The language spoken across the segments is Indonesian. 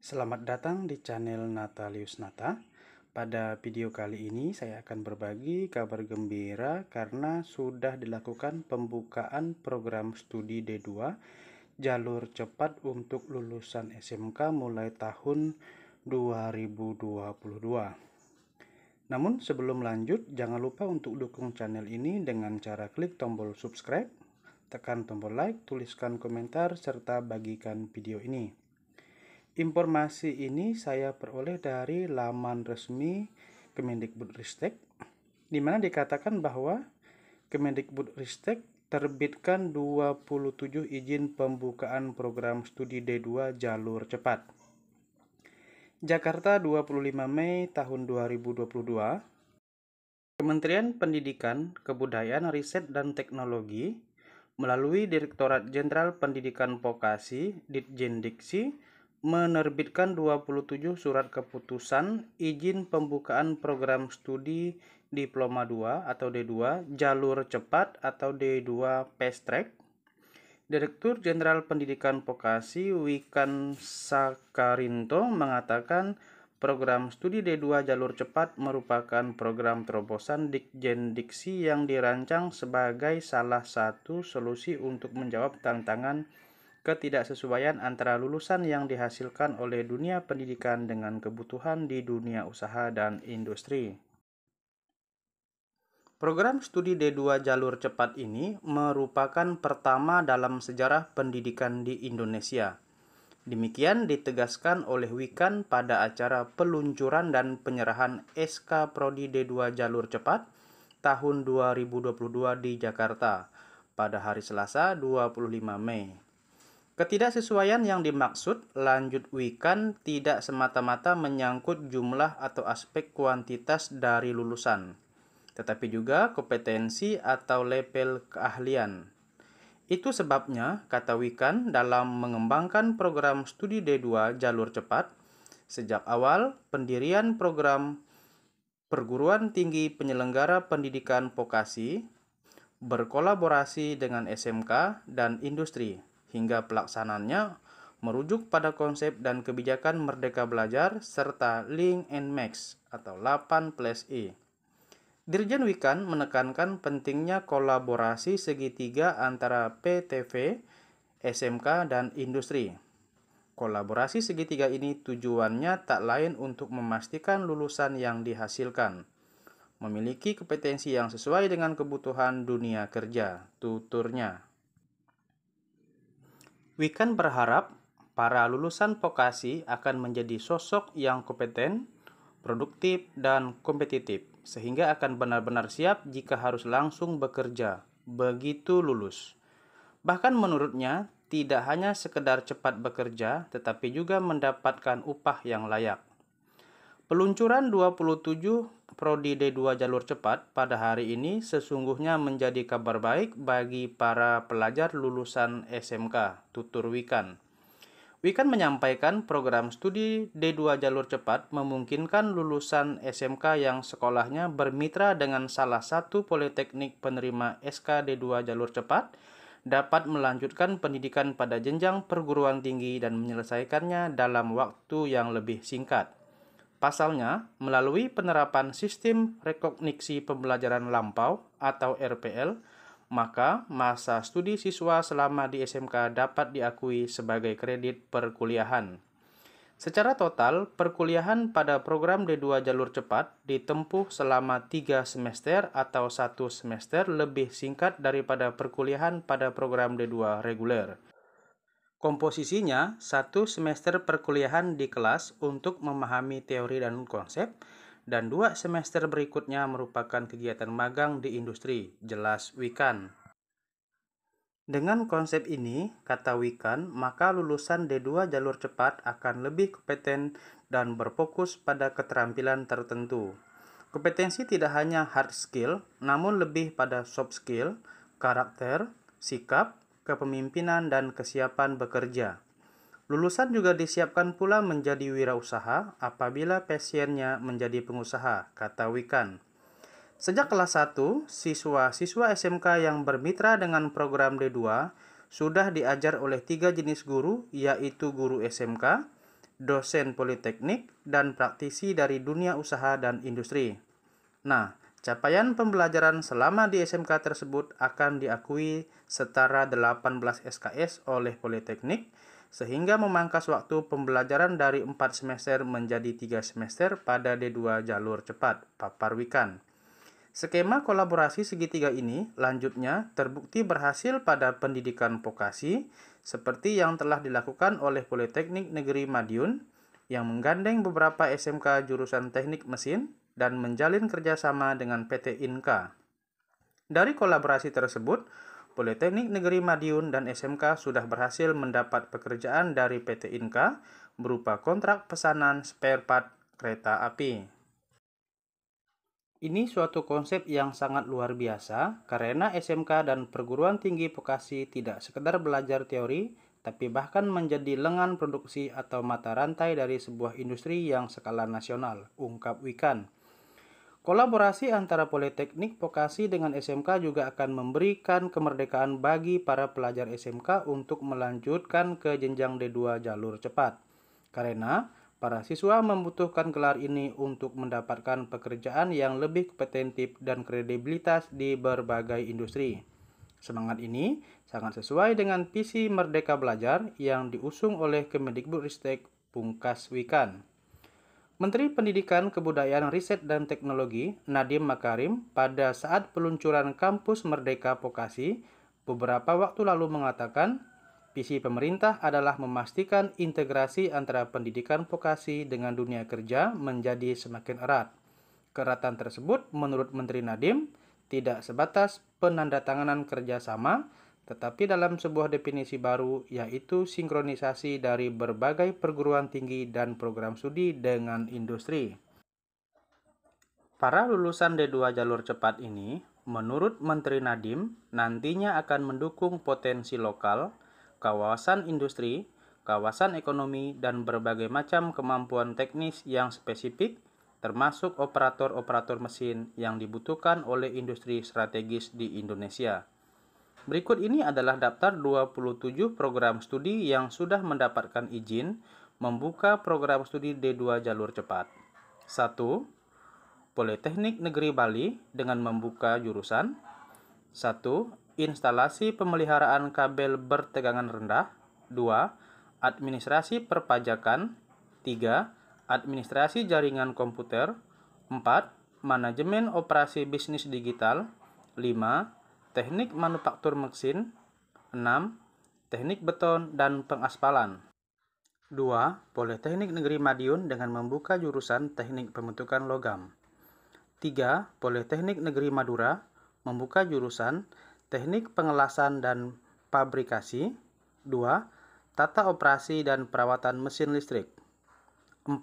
Selamat datang di channel Natalius Nata. Pada video kali ini saya akan berbagi kabar gembira karena sudah dilakukan pembukaan program studi D2 jalur cepat untuk lulusan SMK mulai tahun 2022. Namun sebelum lanjut, jangan lupa untuk dukung channel ini dengan cara klik tombol subscribe, tekan tombol like, tuliskan komentar, serta bagikan video ini. Informasi ini saya peroleh dari laman resmi Kemendikbudristek, di mana dikatakan bahwa Kemendikbudristek terbitkan 27 izin pembukaan program studi D2 jalur cepat. Jakarta 25 Mei tahun 2022, Kementerian Pendidikan, Kebudayaan, Riset, dan Teknologi melalui Direktorat Jenderal Pendidikan Vokasi, Ditjendiksi, menerbitkan 27 surat keputusan izin pembukaan program studi Diploma 2 atau D2 jalur cepat atau D2 Fast Track. Direktur Jenderal Pendidikan Vokasi Wikan Sakarinto mengatakan program studi D2 jalur cepat merupakan program terobosan Ditjendiksi yang dirancang sebagai salah satu solusi untuk menjawab tantangan ketidaksesuaian antara lulusan yang dihasilkan oleh dunia pendidikan dengan kebutuhan di dunia usaha dan industri. Program studi D2 jalur cepat ini merupakan pertama dalam sejarah pendidikan di Indonesia. Demikian ditegaskan oleh Wikan pada acara peluncuran dan penyerahan SK Prodi D2 jalur cepat tahun 2022 di Jakarta pada hari Selasa 25 Mei. Ketidaksesuaian yang dimaksud, lanjut Wikan, tidak semata-mata menyangkut jumlah atau aspek kuantitas dari lulusan, tetapi juga kompetensi atau level keahlian. Itu sebabnya, kata Wikan, dalam mengembangkan program studi D2 jalur cepat, sejak awal pendirian program perguruan tinggi penyelenggara pendidikan vokasi berkolaborasi dengan SMK dan industri, hingga pelaksanaannya merujuk pada konsep dan kebijakan Merdeka Belajar serta Link and Match atau 8+E. Dirjen Wikan menekankan pentingnya kolaborasi segitiga antara PTV, SMK, dan industri. Kolaborasi segitiga ini tujuannya tak lain untuk memastikan lulusan yang dihasilkan memiliki kompetensi yang sesuai dengan kebutuhan dunia kerja, tuturnya. Wikan berharap para lulusan vokasi akan menjadi sosok yang kompeten, produktif, dan kompetitif, sehingga akan benar-benar siap jika harus langsung bekerja begitu lulus. Bahkan menurutnya, tidak hanya sekedar cepat bekerja, tetapi juga mendapatkan upah yang layak. Peluncuran 27 Prodi D2 jalur cepat pada hari ini sesungguhnya menjadi kabar baik bagi para pelajar lulusan SMK, tutur Wikan. Wikan menyampaikan program studi D2 jalur cepat memungkinkan lulusan SMK yang sekolahnya bermitra dengan salah satu politeknik penerima SK D2 jalur cepat dapat melanjutkan pendidikan pada jenjang perguruan tinggi dan menyelesaikannya dalam waktu yang lebih singkat. Pasalnya, melalui penerapan sistem rekognisi pembelajaran lampau atau RPL, maka masa studi siswa selama di SMK dapat diakui sebagai kredit perkuliahan. Secara total, perkuliahan pada program D2 jalur cepat ditempuh selama 3 semester atau 1 semester lebih singkat daripada perkuliahan pada program D2 reguler. Komposisinya, 1 semester perkuliahan di kelas untuk memahami teori dan konsep, dan 2 semester berikutnya merupakan kegiatan magang di industri, jelas Wikan. Dengan konsep ini, kata Wikan, maka lulusan D2 jalur cepat akan lebih kompeten dan berfokus pada keterampilan tertentu. Kompetensi tidak hanya hard skill, namun lebih pada soft skill, karakter, sikap, kepemimpinan, dan kesiapan bekerja. Lulusan juga disiapkan pula menjadi wirausaha apabila pasiennya menjadi pengusaha, kata Wikan. Sejak kelas 1, siswa-siswa SMK yang bermitra dengan program D2 sudah diajar oleh 3 jenis guru, yaitu guru SMK, dosen politeknik, dan praktisi dari dunia usaha dan industri. Nah, capaian pembelajaran selama di SMK tersebut akan diakui setara 18 SKS oleh Politeknik, sehingga memangkas waktu pembelajaran dari 4 semester menjadi 3 semester pada D2 jalur cepat, Paparwikan. Skema kolaborasi segitiga ini lanjutnya terbukti berhasil pada pendidikan vokasi, seperti yang telah dilakukan oleh Politeknik Negeri Madiun, yang menggandeng beberapa SMK jurusan teknik mesin dan menjalin kerjasama dengan PT Inka. Dari kolaborasi tersebut, Politeknik Negeri Madiun dan SMK sudah berhasil mendapat pekerjaan dari PT Inka berupa kontrak pesanan spare part kereta api. Ini suatu konsep yang sangat luar biasa karena SMK dan perguruan tinggi vokasi tidak sekedar belajar teori, tapi bahkan menjadi lengan produksi atau mata rantai dari sebuah industri yang skala nasional, ungkap Wikan. Kolaborasi antara Politeknik Vokasi dengan SMK juga akan memberikan kemerdekaan bagi para pelajar SMK untuk melanjutkan ke jenjang D2 jalur cepat. Karena para siswa membutuhkan gelar ini untuk mendapatkan pekerjaan yang lebih kompetentif dan kredibilitas di berbagai industri. Semangat ini sangat sesuai dengan visi Merdeka Belajar yang diusung oleh Kemendikbudristek Pungkas Wikan. Menteri Pendidikan, Kebudayaan, Riset, dan Teknologi Nadiem Makarim pada saat peluncuran Kampus Merdeka Vokasi beberapa waktu lalu mengatakan, visi pemerintah adalah memastikan integrasi antara pendidikan vokasi dengan dunia kerja menjadi semakin erat. Keeratan tersebut, menurut Menteri Nadiem, tidak sebatas penandatanganan kerjasama, tetapi dalam sebuah definisi baru, yaitu sinkronisasi dari berbagai perguruan tinggi dan program studi dengan industri. Para lulusan D2 jalur cepat ini, menurut Menteri Nadiem, nantinya akan mendukung potensi lokal, kawasan industri, kawasan ekonomi, dan berbagai macam kemampuan teknis yang spesifik, termasuk operator-operator mesin yang dibutuhkan oleh industri strategis di Indonesia. Berikut ini adalah daftar 27 program studi yang sudah mendapatkan izin membuka program studi D2 jalur cepat. 1. Politeknik Negeri Bali dengan membuka jurusan 1. Instalasi pemeliharaan kabel bertegangan rendah. 2. Administrasi perpajakan. 3. Administrasi jaringan komputer. 4. Manajemen operasi bisnis digital. 5. Teknik manufaktur mesin. 6. Teknik beton dan pengaspalan. 2. Politeknik Negeri Madiun dengan membuka jurusan teknik pembentukan logam. 3. Politeknik Negeri Madura membuka jurusan Teknik Pengelasan dan Pabrikasi. 2. Tata Operasi dan Perawatan Mesin Listrik. 4.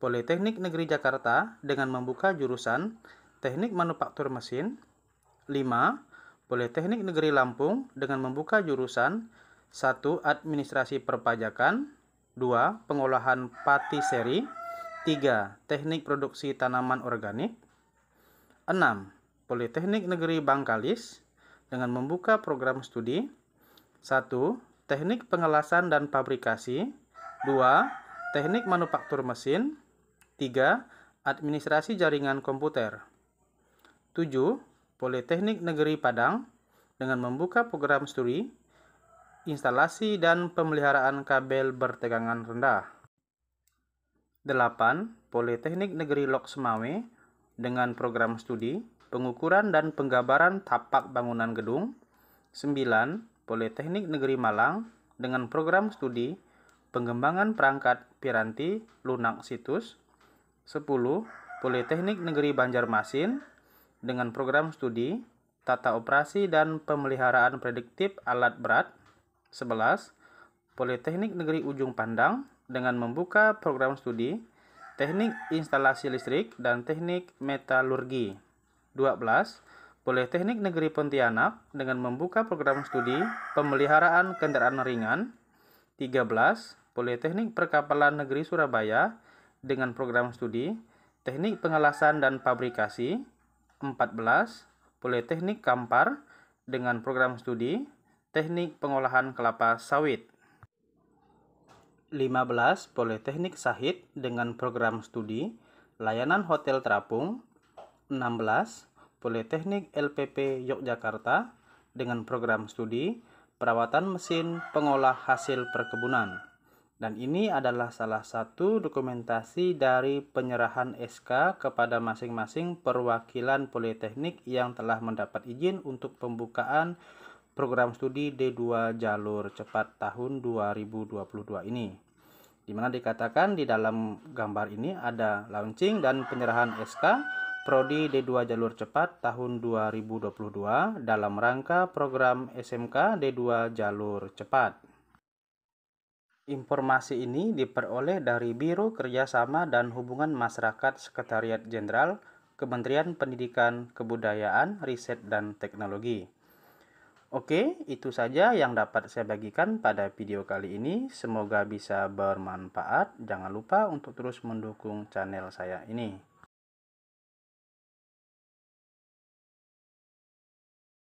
Politeknik Negeri Jakarta dengan membuka jurusan Teknik Manufaktur Mesin. 5. Politeknik Negeri Lampung dengan membuka jurusan 1. Administrasi Perpajakan. 2. Pengolahan pati seri. 3. Teknik Produksi Tanaman Organik. 6. Politeknik Negeri Bangkalis dengan membuka program studi 1. Teknik Pengelasan dan Pabrikasi. 2. Teknik Manufaktur Mesin. 3. Administrasi Jaringan Komputer. 7. Politeknik Negeri Padang dengan membuka program studi Instalasi dan Pemeliharaan Kabel Bertegangan Rendah. 8. Politeknik Negeri Lok Semawe dengan program studi Pengukuran dan Penggambaran Tapak Bangunan Gedung. 9. Politeknik Negeri Malang dengan program studi Pengembangan Perangkat Piranti Lunak Situs. 10. Politeknik Negeri Banjarmasin dengan program studi Tata Operasi dan Pemeliharaan Prediktif Alat Berat. 11. Politeknik Negeri Ujung Pandang dengan membuka program studi Teknik Instalasi Listrik dan Teknik Metalurgi. 12. Politeknik Negeri Pontianak dengan membuka program studi Pemeliharaan Kendaraan Ringan. 13. Politeknik Perkapalan Negeri Surabaya dengan program studi Teknik Pengelasan dan Pabrikasi. 14. Politeknik Kampar dengan program studi Teknik Pengolahan Kelapa Sawit. 15. Politeknik Sahid dengan program studi Layanan Hotel Terapung. 16. Politeknik LPP Yogyakarta dengan program studi Perawatan Mesin Pengolah Hasil Perkebunan. Dan ini adalah salah satu dokumentasi dari penyerahan SK kepada masing-masing perwakilan politeknik yang telah mendapat izin untuk pembukaan program studi D2 jalur cepat tahun 2022 ini. Di mana dikatakan di dalam gambar ini ada launching dan penyerahan SK Prodi D2 jalur cepat tahun 2022 dalam rangka program SMK D2 jalur cepat. Informasi ini diperoleh dari Biro Kerjasama dan Hubungan Masyarakat Sekretariat Jenderal Kementerian Pendidikan, Kebudayaan, Riset, dan Teknologi. Oke, itu saja yang dapat saya bagikan pada video kali ini. Semoga bisa bermanfaat. Jangan lupa untuk terus mendukung channel saya ini.